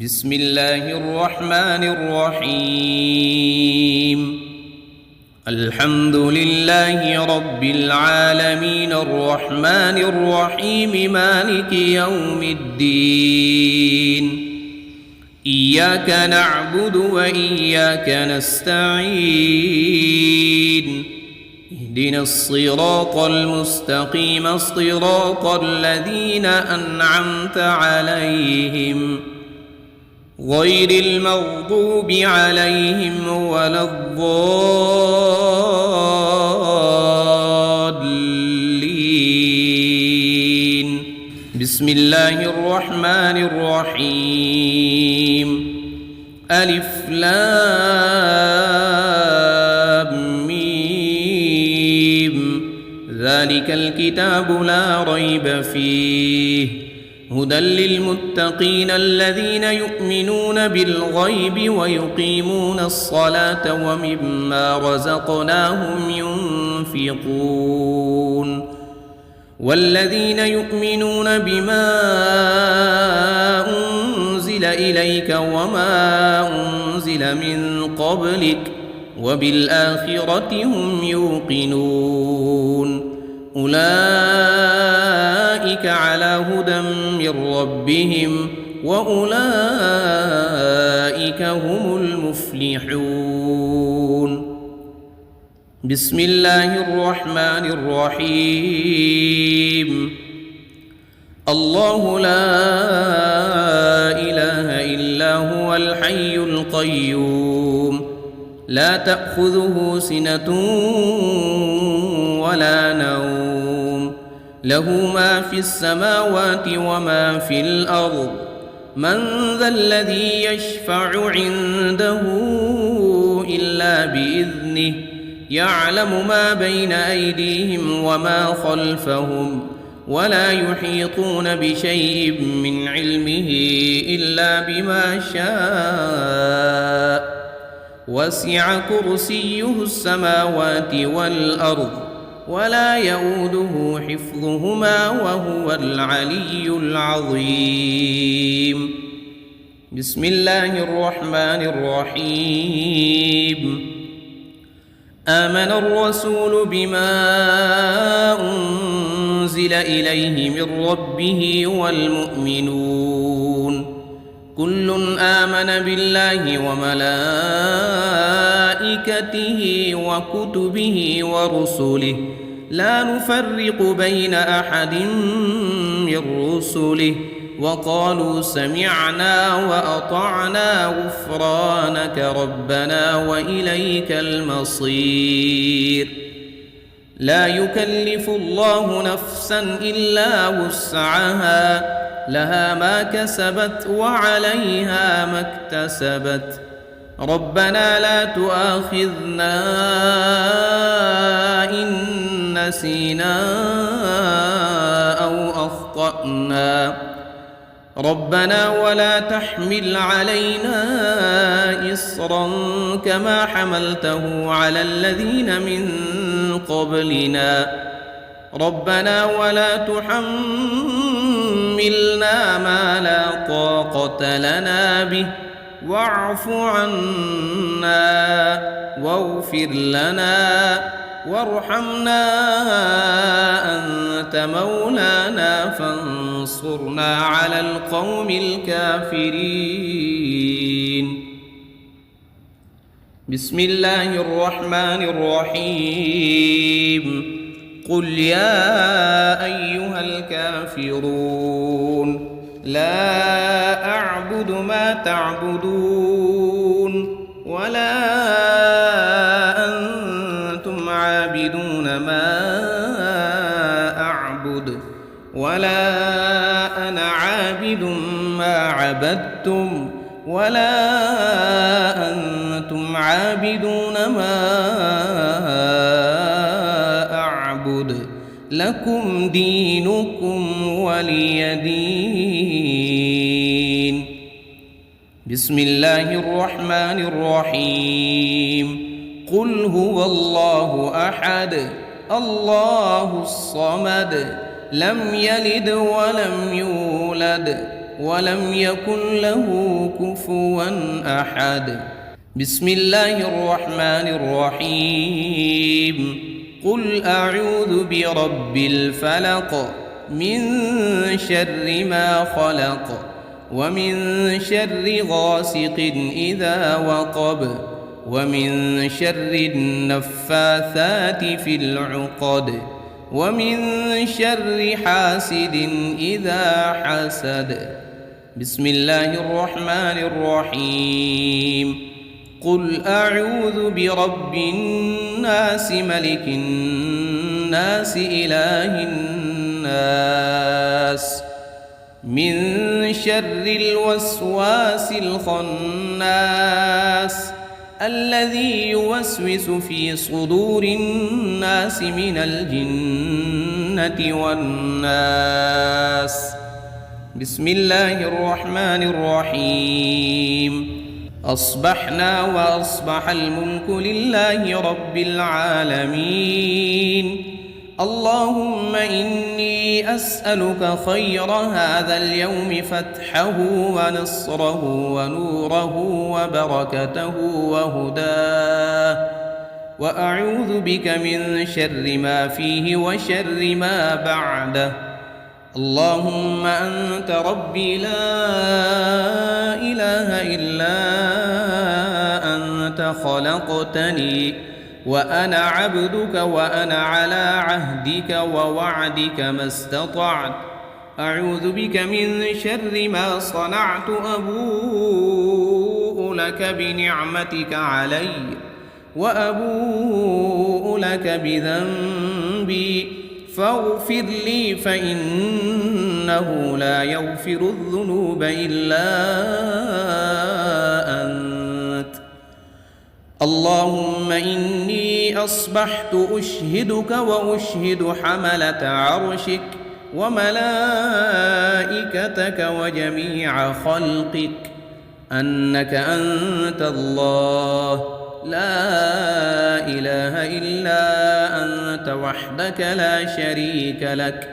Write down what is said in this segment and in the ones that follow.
بسم الله الرحمن الرحيم. الحمد لله رب العالمين الرحمن الرحيم مالك يوم الدين. إياك نعبد وإياك نستعين. اهدنا الصراط المستقيم صراط الذين أنعمت عليهم غير المغضوب عليهم ولا الضالين. بسم الله الرحمن الرحيم. ألف لام ميم. ذلك الكتاب لا ريب فيه هدى للمتقين الذين يؤمنون بالغيب ويقيمون الصلاة ومما رزقناهم ينفقون والذين يؤمنون بما أنزل إليك وما أنزل من قبلك وبالآخرة هم يوقنون أولئك على هدى من ربهم وأولئك هم المفلحون. بسم الله الرحمن الرحيم. الله لا إله إلا هو الحي القيوم لا تأخذه سنة ولا نوم له ما في السماوات وما في الأرض من ذا الذي يشفع عنده إلا بإذنه يعلم ما بين أيديهم وما خلفهم ولا يحيطون بشيء من علمه إلا بما شاء وسع كرسيه السماوات والأرض ولا يؤوده حفظهما وهو العلي العظيم. بسم الله الرحمن الرحيم. آمن الرسول بما أنزل إليه من ربه والمؤمنون كل آمن بالله وملائكته وكتبه ورسله لا نفرق بين أحد من رسله وقالوا سمعنا وأطعنا غفرانك ربنا وإليك المصير. لا يكلف الله نفسا إلا وسعها لها ما كسبت وعليها ما اكتسبت ربنا لا تؤاخذنا إن نسينا أو أخطأنا ربنا ولا تحمل علينا إصرا كما حملته على الذين من قبلنا ربنا ولا تحملنا ما لا طاقة لنا به واعف عنا واغفر لنا وارحمنا أنت مولانا فانصرنا على القوم الكافرين. بسم الله الرحمن الرحيم. قل يا أيها الكافرون لا أعبد ما تعبدون ولا أنتم عابدون ما أعبد ولا أنا عابد ما عبدتم ولا أنتم عابدون ما أعبد لكم دينكم ولي دين. بسم الله الرحمن الرحيم. قل هو الله أحد الله الصمد لم يلد ولم يولد ولم يكن له كفوا أحد. بسم الله الرحمن الرحيم. قل أعوذ برب الفلق من شر ما خلق ومن شر غاسق إذا وقب ومن شر النفاثات في العقد ومن شر حاسد إذا حسد. بسم الله الرحمن الرحيم. قل أعوذ برب الناس ملك الناس إله الناس من شر الوسواس الخناس الذي يوسوس في صدور الناس من الجنة والناس. بسم الله الرحمن الرحيم. أصبحنا وأصبح الملك لله رب العالمين. اللهم إني أسألك خير هذا اليوم فتحه ونصره ونوره وبركته وهداه، وأعوذ بك من شر ما فيه وشر ما بعده. اللهم أنت ربي لا إله إلا أنت خلقتني وأنا عبدك وأنا على عهدك ووعدك ما استطعت. أعوذ بك من شر ما صنعت. أبوء لك بنعمتك علي وأبوء لك بذنبي فاغفر لي فإنه لا يغفر الذنوب إلا أنت. اللهم إني أصبحت أشهدك وأشهد حملة عرشك وملائكتك وجميع خلقك أنك أنت الله لا إله إلا أنت وحدك لا شريك لك،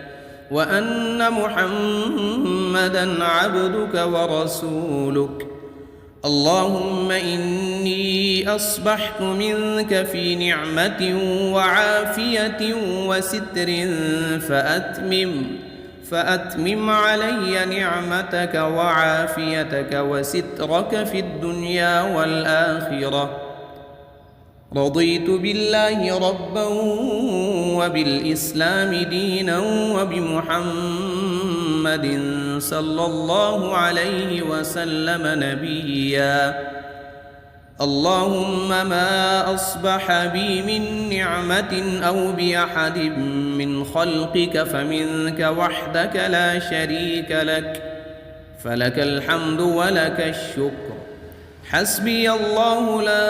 وأن محمدًا عبدك ورسولك. اللهم إني أصبحت منك في نعمة وعافية وستر فأتمم علي نعمتك وعافيتك وسترك في الدنيا والآخرة. رضيت بالله ربا وبالإسلام دينا وبمحمد صلى الله عليه وسلم نبيا. اللهم ما أصبح بي من نعمة أو بأحد من خلقك فمنك وحدك لا شريك لك، فلك الحمد ولك الشكر. حسبي الله لا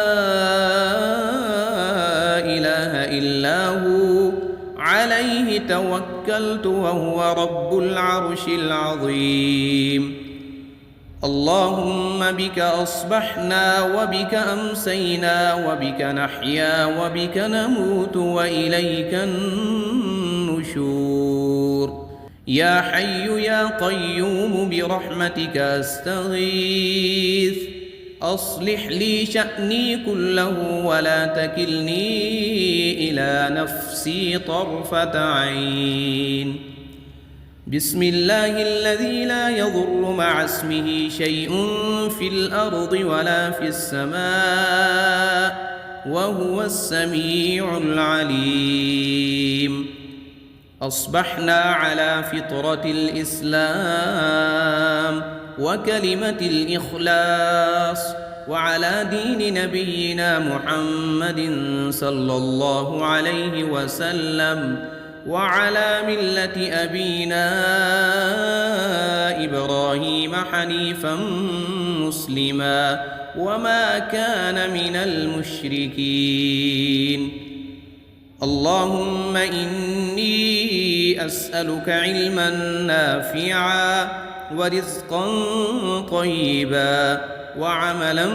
إله إلا هو عليه توكلت وهو رب العرش العظيم. اللهم بك أصبحنا وبك أمسينا وبك نحيا وبك نموت وإليك النشور. يا حي يا قيوم برحمتك أستغيث. أصلح لي شأني كله ولا تكلني إلى نفسي طرفة عين. بسم الله الذي لا يضر مع اسمه شيء في الأرض ولا في السماء وهو السميع العليم. أصبحنا على فطرة الإسلام وكلمة الإخلاص وعلى دين نبينا محمد صلى الله عليه وسلم وعلى ملة أبينا إبراهيم حنيفا مسلما وما كان من المشركين. اللهم إني أسألك علما نافعا ورزقا طيبا وعملا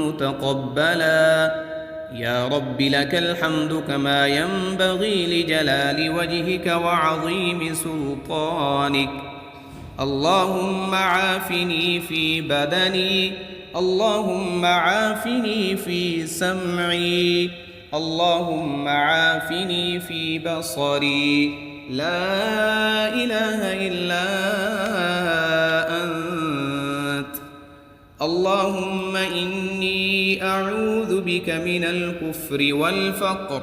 متقبلا. يا رب لك الحمد كما ينبغي لجلال وجهك وعظيم سلطانك. اللهم عافني في بدني، اللهم عافني في سمعي، اللهم عافني في بصري، لا إله إلا أنت. اللهم إني أعوذ بك من الكفر والفقر،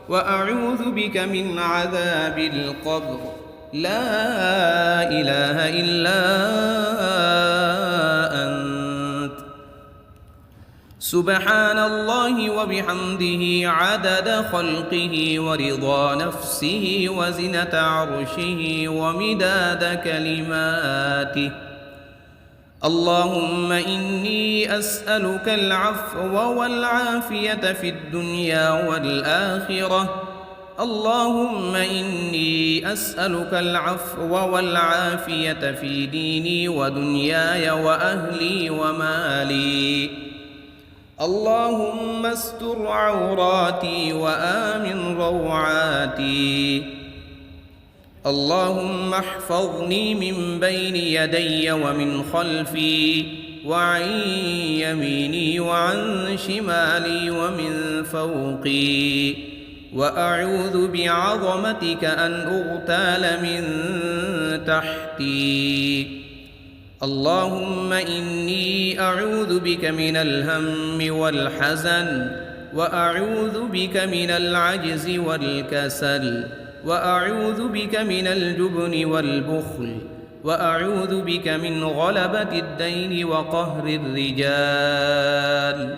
وأعوذ بك من عذاب القبر، لا إله إلا أنت. سبحان الله وبحمده عدد خلقه ورضا نفسه وزنة عرشه ومداد كلماته. اللهم إني أسألك العفو والعافية في الدنيا والآخرة. اللهم إني أسألك العفو والعافية في ديني ودنياي وأهلي ومالي. اللهم استر عوراتي وآمن روعاتي. اللهم احفظني من بين يدي ومن خلفي وعن يميني وعن شمالي ومن فوقي، وأعوذ بعظمتك أن أغتال من تحتي. اللهم إني أعوذ بك من الهم والحزن، وأعوذ بك من العجز والكسل، وأعوذ بك من الجبن والبخل، وأعوذ بك من غلبة الدين وقهر الرجال.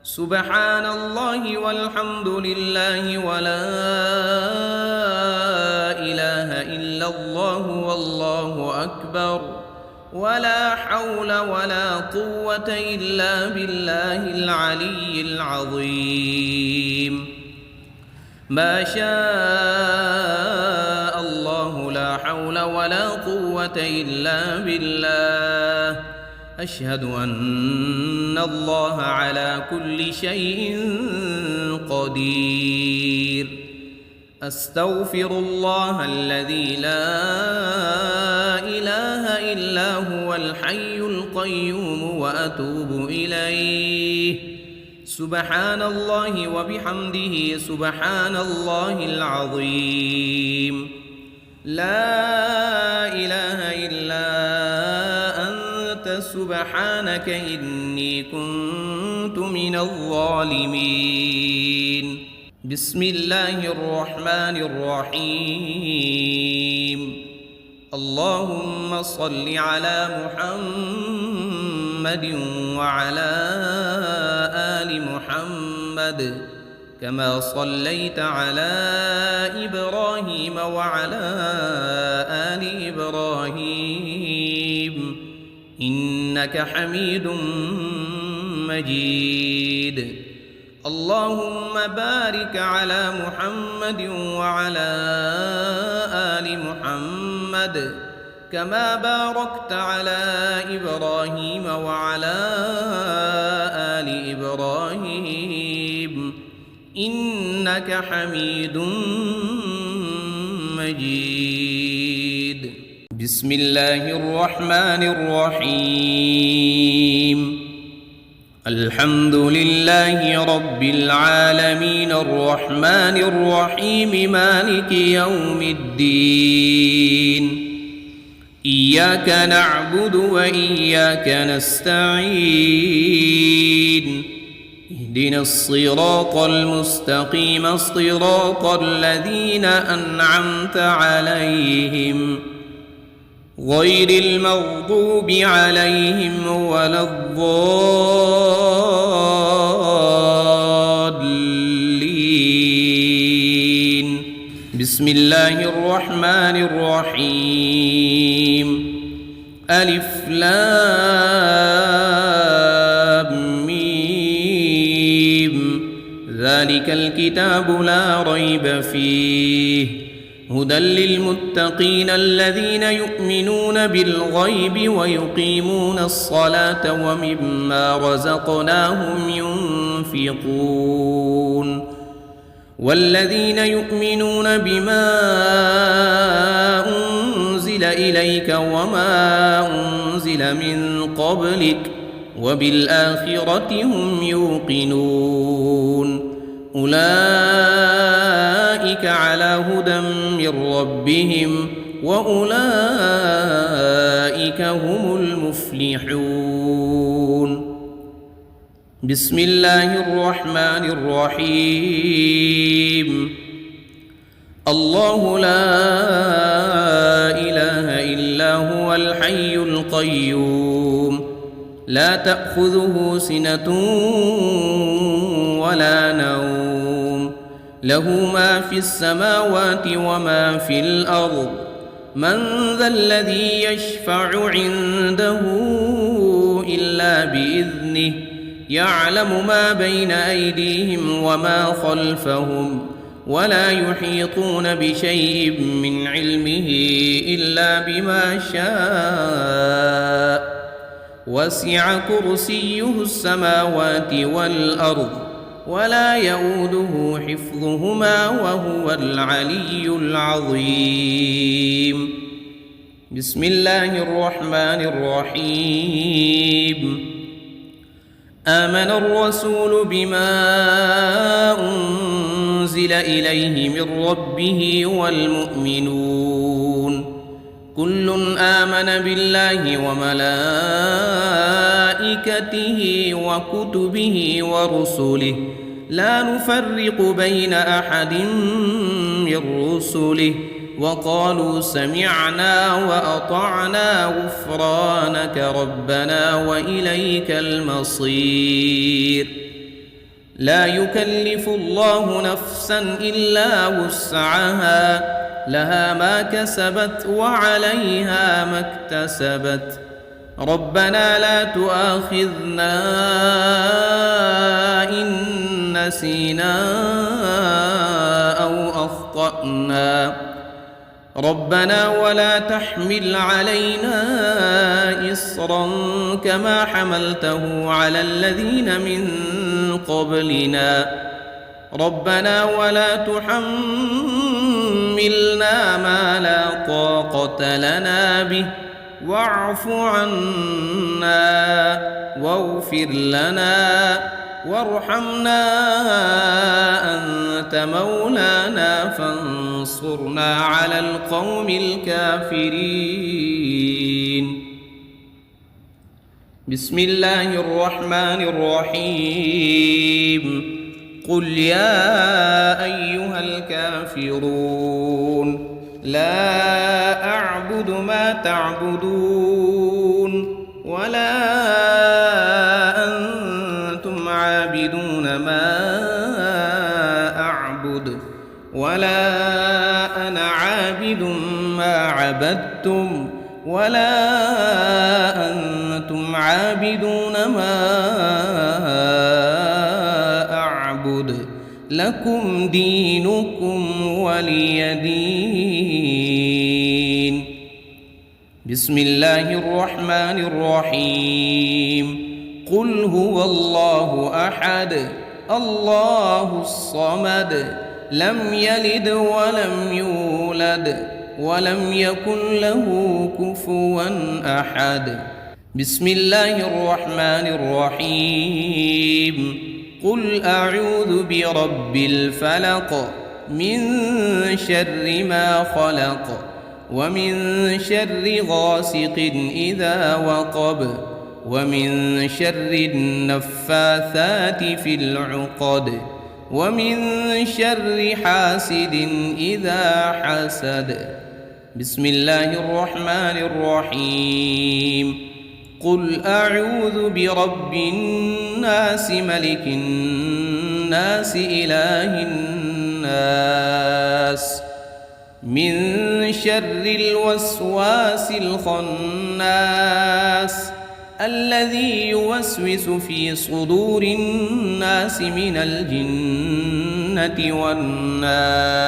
سبحان الله والحمد لله ولا إله إلا الله والله أكبر، ولا حول ولا قوة إلا بالله العلي العظيم. ما شاء الله لا حول ولا قوة إلا بالله. أشهد أن الله على كل شيء قدير. أستغفر الله الذي لا إله إلا هو الحي القيوم وأتوب إليه. سبحان الله وبحمده سبحان الله العظيم. لا إله إلا أنت سبحانك إني كنت من الظالمين. بسم الله الرحمن الرحيم. اللهم صل على محمد وعلى آل محمد كما صليت على إبراهيم وعلى آل إبراهيم إنك حميد مجيد. اللهم بارك على محمد وعلى آل محمد كما باركت على إبراهيم وعلى آل إبراهيم إنك حميد مجيد. بسم الله الرحمن الرحيم. الحمد لله رب العالمين الرحمن الرحيم مالك يوم الدين. إياك نعبد وإياك نستعين. اهدنا الصراط المستقيم صراط الذين أنعمت عليهم غير المغضوب عليهم ولا الضالين. بسم الله الرحمن الرحيم. ألف لام ميم. ذلك الكتاب لا ريب فيه هدى للمتقين الذين يؤمنون بالغيب ويقيمون الصلاة ومما رزقناهم ينفقون. والذين يؤمنون بما أنزل أنزل إليك وما أنزل من قبلك وبالآخرة هم يوقنون أولئك على هدى من ربهم وأولئك هم المفلحون بسم الله الرحمن الرحيم الله لا إله إلا هو الحي القيوم لا تأخذه سنة ولا نوم له ما في السماوات وما في الأرض من ذا الذي يشفع عنده إلا بإذنه يعلم ما بين أيديهم وما خلفهم ولا يحيطون بشيء من علمه إلا بما شاء وسع كرسيه السماوات والأرض ولا يؤوده حفظهما وهو العلي العظيم بسم الله الرحمن الرحيم آمن الرسول بما أنزل إليه من ربه والمؤمنون كل آمن بالله وملائكته وكتبه ورسله لا نفرق بين أحد من رسله وقالوا سمعنا وأطعنا غفرانك ربنا وإليك المصير لا يكلف الله نفسا إلا وسعها لها ما كسبت وعليها ما اكتسبت ربنا لا تؤاخذنا إن نسينا أو أخطأنا ربنا ولا تحمل علينا إصرا كما حملته على الذين من قبلنا ربنا ولا تحملنا ما لا طاقة لنا به واعف عنا واغفر لنا وارحمنا أنت مولانا فانصرنا على القوم الكافرين بسم الله الرحمن الرحيم قل يا أيها الكافرون لا أعبد ما تعبدون ولا أنتم عابدون ما أعبد ولا أنا عابد ما عبدتم ولا أنتم عابدون ما أعبد لكم دينكم ولي دين بسم الله الرحمن الرحيم قل هو الله أحد الله الصمد لم يلد ولم يولد ولم يكن له كفوا أحد بسم الله الرحمن الرحيم قل أعوذ برب الفلق من شر ما خلق ومن شر غاسق إذا وقب ومن شر النفاثات في العقد ومن شر حاسد إذا حسد بسم الله الرحمن الرحيم قل أعوذ برب الناس ملك الناس إله الناس من شر الوسواس الخناس الذي يوسوس في صدور الناس من الجنة والناس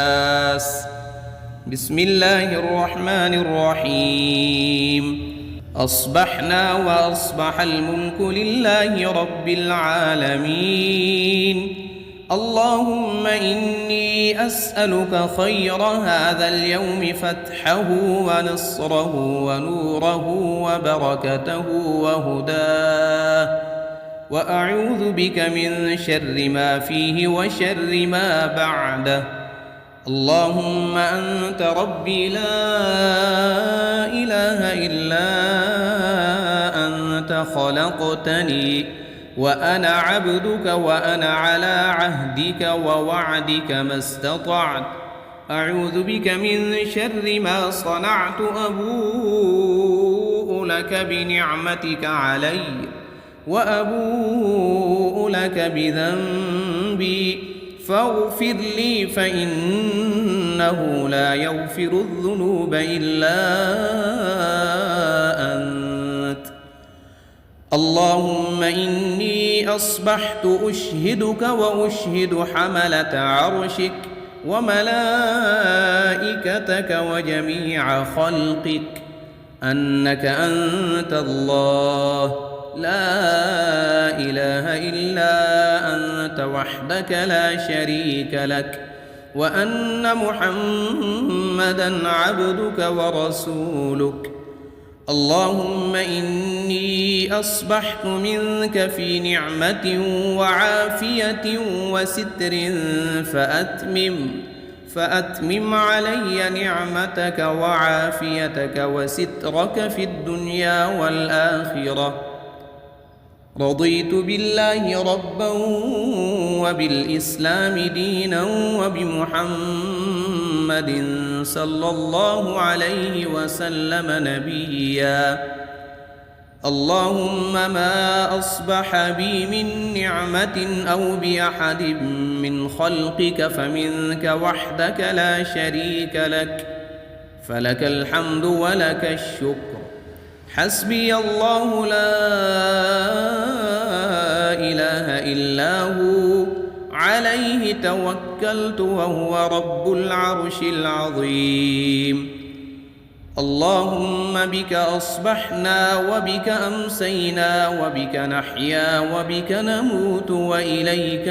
بسم الله الرحمن الرحيم أصبحنا وأصبح الملك لله رب العالمين اللهم إني أسألك خير هذا اليوم فتحه ونصره ونوره وبركته وهداه، وأعوذ بك من شر ما فيه وشر ما بعده. اللهم أنت ربي لا إله إلا أنت خلقتني وأنا عبدك وأنا على عهدك ووعدك ما استطعت. أعوذ بك من شر ما صنعت، أبوء لك بنعمتك علي وأبوء لك بذنبي فاغفر لي فإنه لا يغفر الذنوب إلا أنت. اللهم إني أصبحت أشهدك وأشهد حملة عرشك وملائكتك وجميع خلقك أنك أنت الله لا إله إلا أنت وحدك لا شريك لك، وأن محمدًا عبدك ورسولك. اللهم إني أصبحت منك في نعمة وعافية وستر فأتمم علي نعمتك وعافيتك وسترك في الدنيا والآخرة. رضيت بالله ربا وبالإسلام دينا وبمحمد صلى الله عليه وسلم نبيا. اللهم ما أصبح بي من نعمة أو بأحد من خلقك فمنك وحدك لا شريك لك، فلك الحمد ولك الشكر. حسبي الله لا إله إلا هو عليه توكلت وهو رب العرش العظيم. اللهم بك أصبحنا وبك أمسينا وبك نحيا وبك نموت وإليك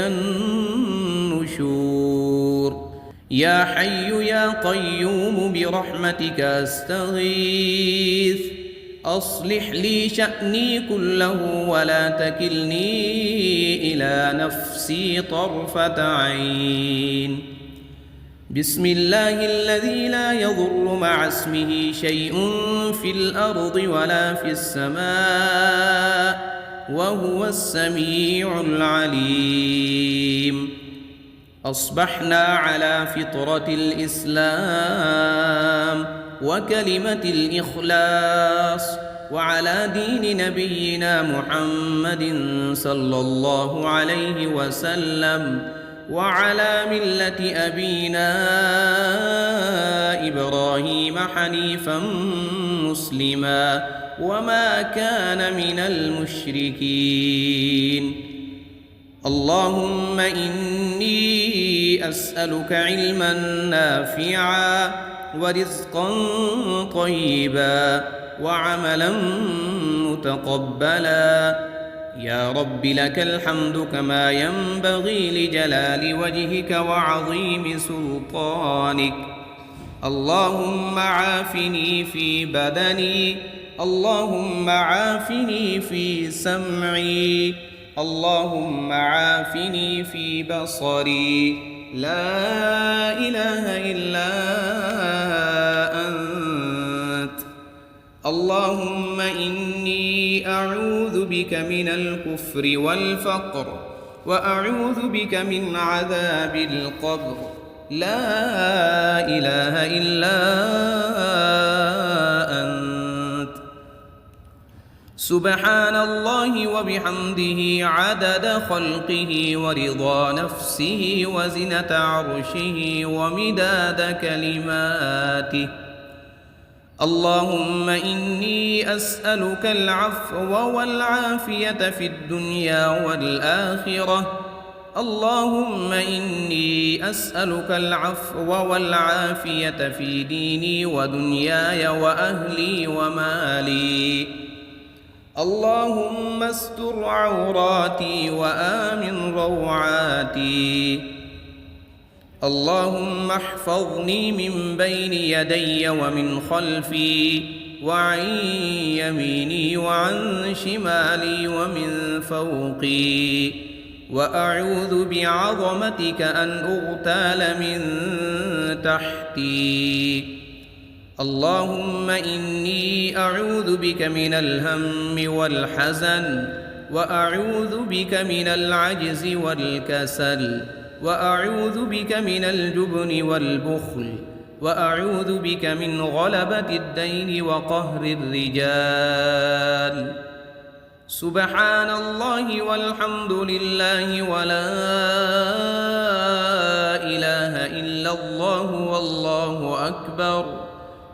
النشور. يا حي يا قيوم برحمتك أستغيث، أصلح لي شأني كله ولا تكلني إلى نفسي طرفة عين. بسم الله الذي لا يضر مع اسمه شيء في الأرض ولا في السماء وهو السميع العليم. أصبحنا على فطرة الإسلام وكلمة الإخلاص وعلى دين نبينا محمد صلى الله عليه وسلم وعلى ملة أبينا إبراهيم حنيفا مسلما وما كان من المشركين. اللهم إني أسألك علما نافعا ورزقا طيبا وعملا متقبلا. يا رب لك الحمد كما ينبغي لجلال وجهك وعظيم سلطانك. اللهم عافني في بدني، اللهم عافني في سمعي، اللهم عافني في بصري. لا إله إلا أنت. اللهم إني أعوذ بك من الكفر والفقر وأعوذ بك من عذاب القبر. لا إله إلا أنت. سبحان الله وبحمده عدد خلقه ورضا نفسه وزنة عرشه ومداد كلماته. اللهم إني أسألك العفو والعافية في الدنيا والآخرة. اللهم إني أسألك العفو والعافية في ديني ودنياي وأهلي ومالي. اللهم استر عوراتي وآمن روعاتي. اللهم احفظني من بين يدي ومن خلفي وعن يميني وعن شمالي ومن فوقي، وأعوذ بعظمتك أن أغتال من تحتي. اللهم إني أعوذ بك من الهم والحزن، وأعوذ بك من العجز والكسل، وأعوذ بك من الجبن والبخل، وأعوذ بك من غلبة الدين وقهر الرجال. سبحان الله والحمد لله ولا إله إلا الله والله أكبر،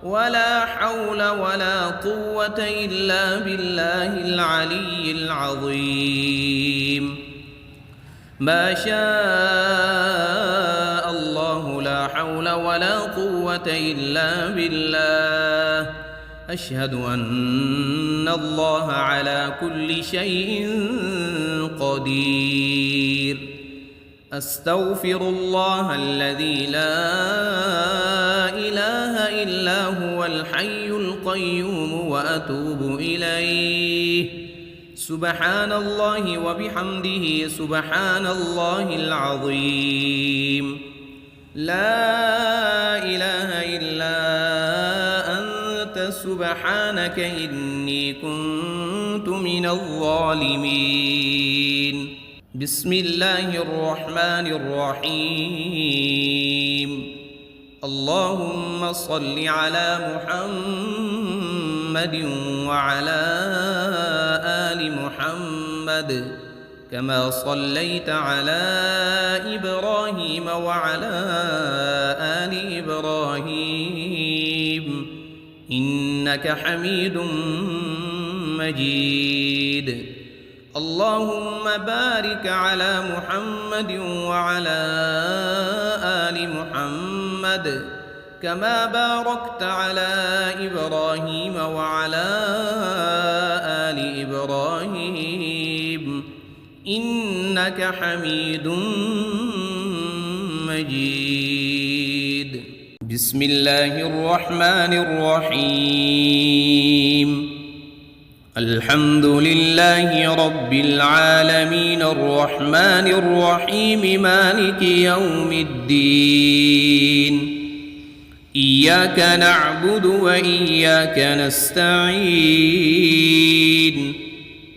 ولا حول ولا قوة إلا بالله العلي العظيم. ما شاء الله لا حول ولا قوة إلا بالله. أشهد أن الله على كل شيء قدير. أستغفر الله الذي لا إله إلا هو الحي القيوم وأتوب إليه. سبحان الله وبحمده سبحان الله العظيم. لا إله إلا أنت سبحانك إني كنت من الظالمين. بسم الله الرحمن الرحيم. اللهم صل على محمد وعلى آل محمد كما صليت على إبراهيم وعلى آل إبراهيم إنك حميد مجيد. اللهم بارك على محمد وعلى آل محمد كما باركت على إبراهيم وعلى آل إبراهيم إنك حميد مجيد. بسم الله الرحمن الرحيم. الحمد لله رب العالمين الرحمن الرحيم مالك يوم الدين. إياك نعبد وإياك نستعين.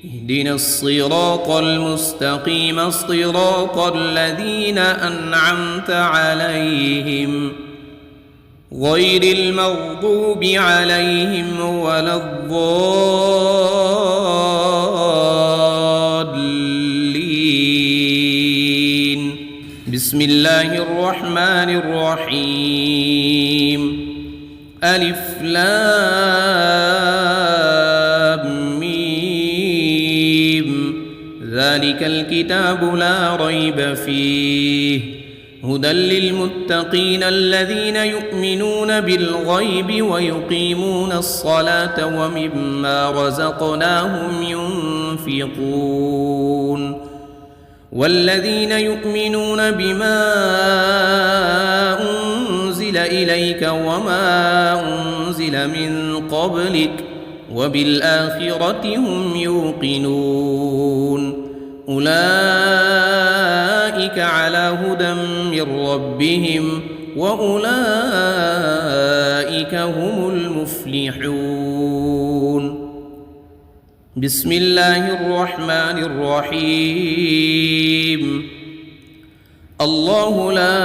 اهدنا الصراط المستقيم صراط الذين أنعمت عليهم غير المغضوب عليهم ولا الضالين. بسم الله الرحمن الرحيم. ألف لام ميم. ذلك الكتاب لا ريب فيه هدى للمتقين الذين يؤمنون بالغيب ويقيمون الصلاة ومما رزقناهم ينفقون. والذين يؤمنون بما أنزل إليك وما أنزل من قبلك وبالآخرة هم يوقنون. أولئك على هدى من ربهم وأولئك هم المفلحون. بسم الله الرحمن الرحيم. الله لا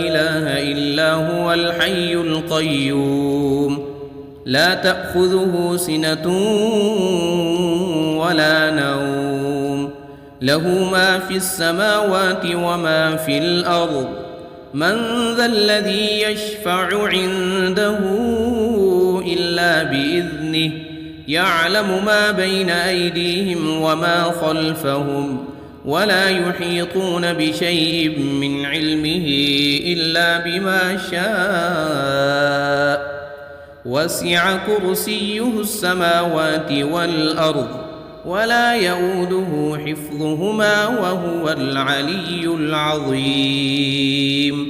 إله إلا هو الحي القيوم لا تأخذه سنة ولا نوم له ما في السماوات وما في الأرض. من ذا الذي يشفع عنده إلا بإذنه يعلم ما بين أيديهم وما خلفهم ولا يحيطون بشيء من علمه إلا بما شاء وسع كرسيه السماوات والأرض ولا يؤوده حفظهما وهو العلي العظيم.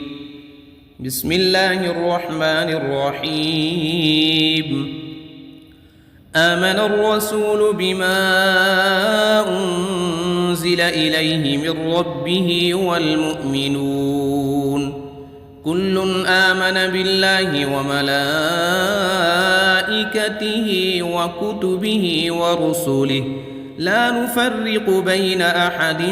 بسم الله الرحمن الرحيم. آمن الرسول بما أنزل إليه من ربه والمؤمنون كل آمن بالله وملائكته وكتبه ورسله لا نفرق بين أحد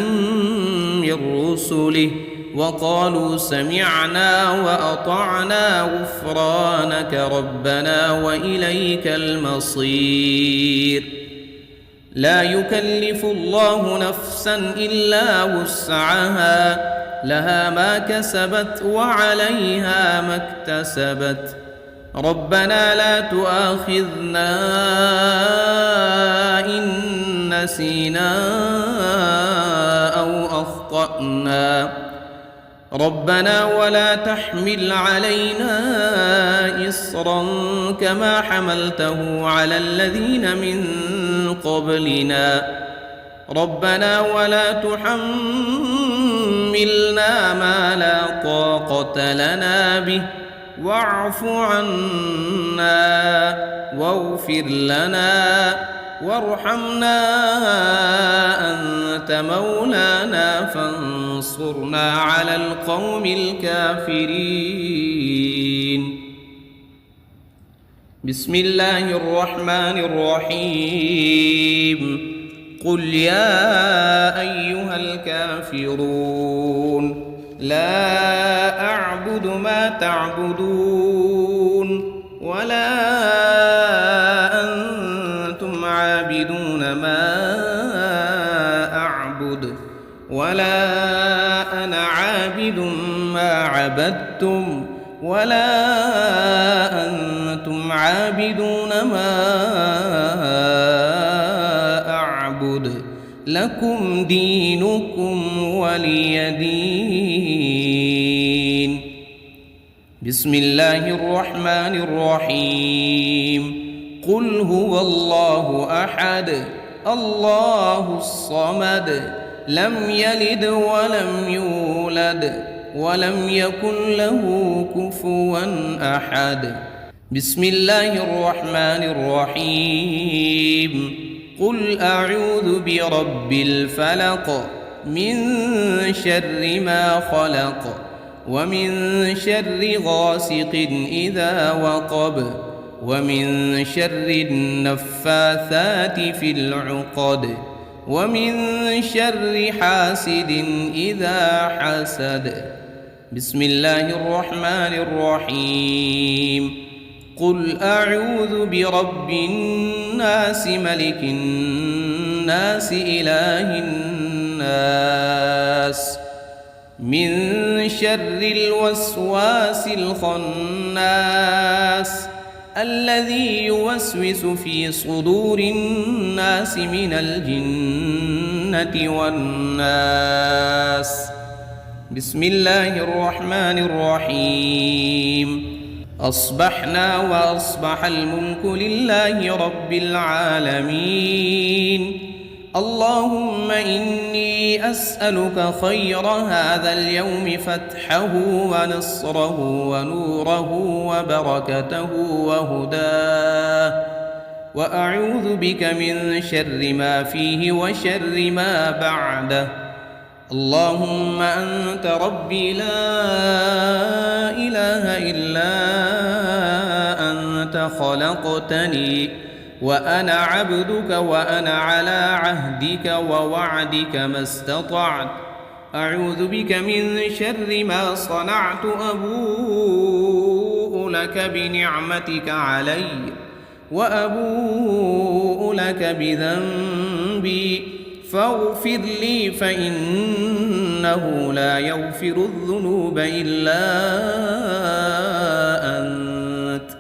من رسله وقالوا سمعنا وأطعنا غفرانك ربنا وإليك المصير. لا يكلف الله نفسا إلا وسعها لها ما كسبت وعليها ما اكتسبت ربنا لا تؤاخذنا إن نسينا أو أخطأنا ربنا ولا تحمل علينا إصرا كما حملته على الذين من قبلنا ربنا ولا تحملنا ما لا طاقة لنا به واعف عنا واغفر لنا وارحمنا أنت مولانا فانصرنا على القوم الكافرين. بسم الله الرحمن الرحيم. قل يا أيها الكافرون لا أعبد ما تعبدون ولا أنتم عابدون ما أعبد ولا أنا عابد ما عبدتم ولا أنتم عابدون ما أعبد لكم دينكم ولي دين. بسم الله الرحمن الرحيم. قل هو الله أحد الله الصمد لم يلد ولم يولد ولم يكن له كفوا أحد. بسم الله الرحمن الرحيم. قل أعوذ برب الفلق من شر ما خلق ومن شر غاسق إذا وقب ومن شر النفاثات في العقد ومن شر حاسد إذا حسد. بسم الله الرحمن الرحيم. قل أعوذ برب الناس ملك الناس إله الناس من شر الوسواس الخناس الذي يوسوس في صدور الناس من الجنة والناس. بسم الله الرحمن الرحيم. أصبحنا وأصبح الملك لله رب العالمين. اللهم إني أسألك خير هذا اليوم فتحه ونصره ونوره وبركته وهداه وأعوذ بك من شر ما فيه وشر ما بعده. اللهم أنت ربي لا إله إلا أنت خلقتني وأنا عبدك وأنا على عهدك ووعدك ما استطعت. أعوذ بك من شر ما صنعت أبوء لك بنعمتك علي وأبوء لك بذنبي فاغفر لي فإنه لا يغفر الذنوب إلا أنت.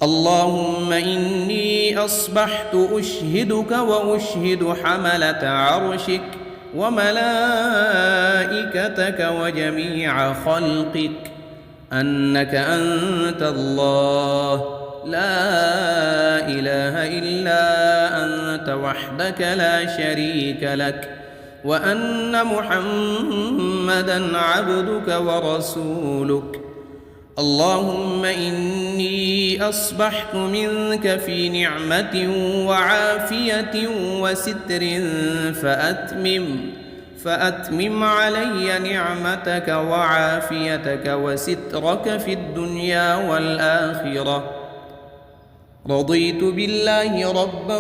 اللهم إني أصبحت أشهدك وأشهد حملة عرشك وملائكتك وجميع خلقك أنك أنت الله لا إله إلا أنت وحدك لا شريك لك وأن محمدًا عبدك ورسولك. اللهم إني أصبحت منك في نعمة وعافية وستر فأتمم علي نعمتك وعافيتك وسترك في الدنيا والآخرة. رضيت بالله ربا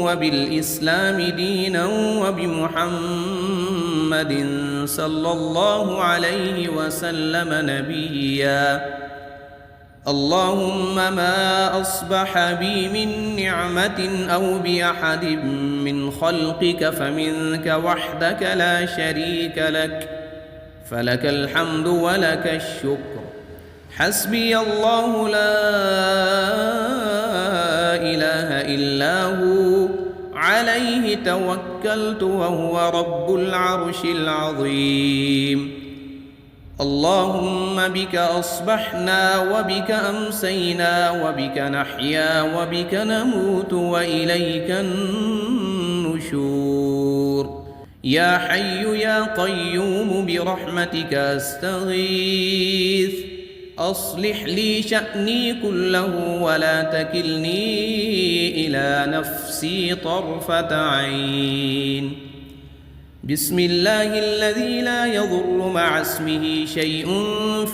وبالإسلام دينا وبمحمد صلى الله عليه وسلم نبيا. اللهم ما أصبح بي من نعمة أو بأحد من خلقك فمنك وحدك لا شريك لك، فلك الحمد ولك الشكر. حسبي الله لا إله إلا هو عليه توكلت وهو رب العرش العظيم. اللهم بك أصبحنا وبك أمسينا وبك نحيا وبك نموت وإليك النشور. يا حي يا قيوم برحمتك أستغيث، أصلح لي شأني كله ولا تكلني إلى نفسي طرفة عين. بسم الله الذي لا يضر مع اسمه شيء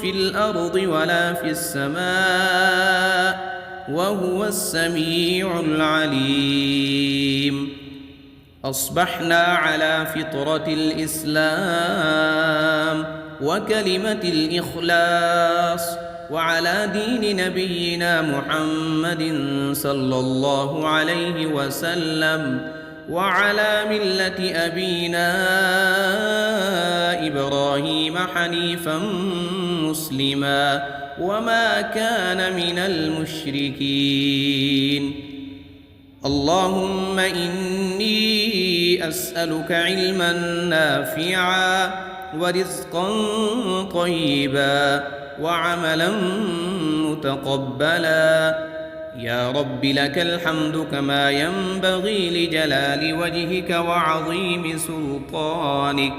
في الأرض ولا في السماء وهو السميع العليم. أصبحنا على فطرة الإسلام وكلمة الإخلاص وعلى دين نبينا محمد صلى الله عليه وسلم وعلى ملة أبينا إبراهيم حنيفا مسلما وما كان من المشركين. اللهم إني أسألك علما نافعا ورزقا طيبا وعملا متقبلا. يا رب لك الحمد كما ينبغي لجلال وجهك وعظيم سلطانك.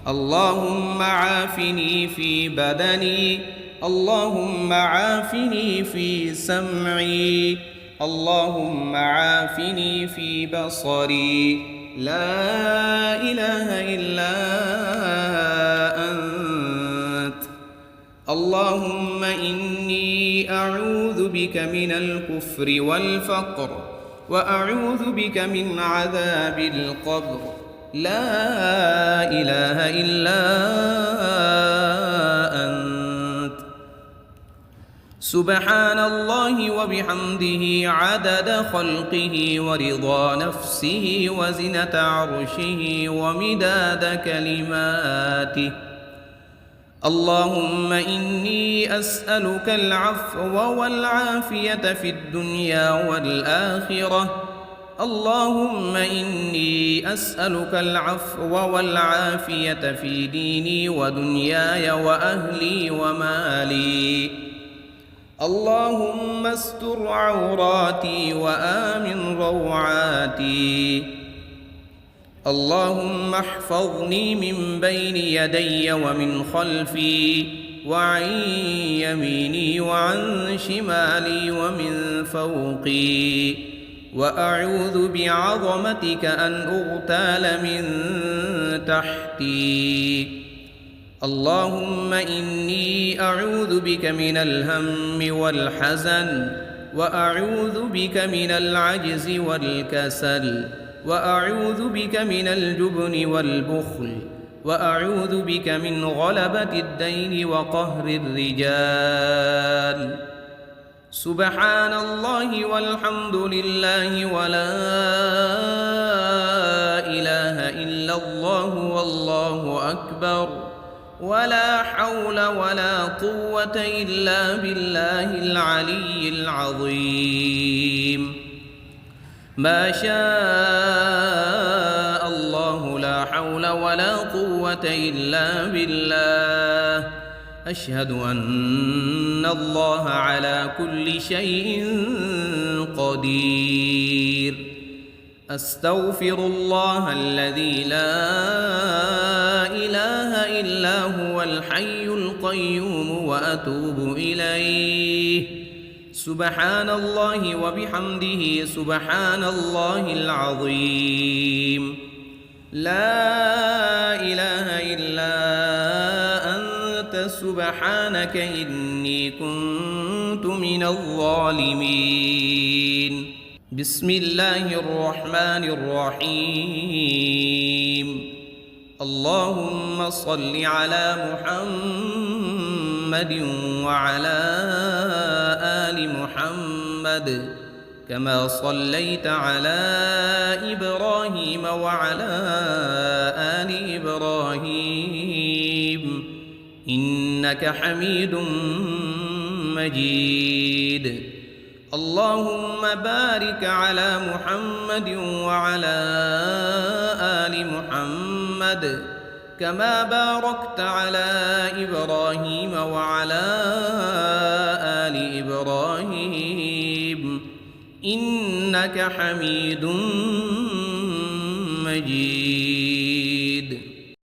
اللهم عافني في بدني، اللهم عافني في سمعي، اللهم عافني في بصري. لا إله إلا أنت. اللهم إني أعوذ بك من الكفر والفقر وأعوذ بك من عذاب القبر. لا إله إلا أنت. سبحان الله وبحمده عدد خلقه ورضا نفسه وزنة عرشه ومداد كلماته. اللهم إني أسألك العفو والعافية في الدنيا والآخرة. اللهم إني أسألك العفو والعافية في ديني ودنياي وأهلي ومالي. اللهم استر عوراتي وآمن روعاتي. اللهم احفظني من بين يدي ومن خلفي وعن يميني وعن شمالي ومن فوقي، وأعوذ بعظمتك أن أغتال من تحتي. اللهم إني أعوذ بك من الهم والحزن، وأعوذ بك من العجز والكسل، وأعوذ بك من الجبن والبخل، وأعوذ بك من غلبة الدين وقهر الرجال. سبحان الله والحمد لله ولا إله إلا الله والله أكبر، ولا حول ولا قوة إلا بالله العلي العظيم. ما شاء الله لا حول ولا قوة إلا بالله. أشهد أن الله على كل شيء قدير. أستغفر الله الذي لا إله إلا هو الحي القيوم وأتوب إليه. سبحان الله وبحمده سبحان الله العظيم. لا إله إلا أنت سبحانك إني كنت من الظالمين. بسم الله الرحمن الرحيم. اللهم صل على محمد وعلى آل محمد كما صليت على إبراهيم وعلى آل إبراهيم إنك حميد مجيد. اللهم بارك على محمد وعلى آل محمد كما باركت على إبراهيم وعلى آل إبراهيم إنك حميد مجيد.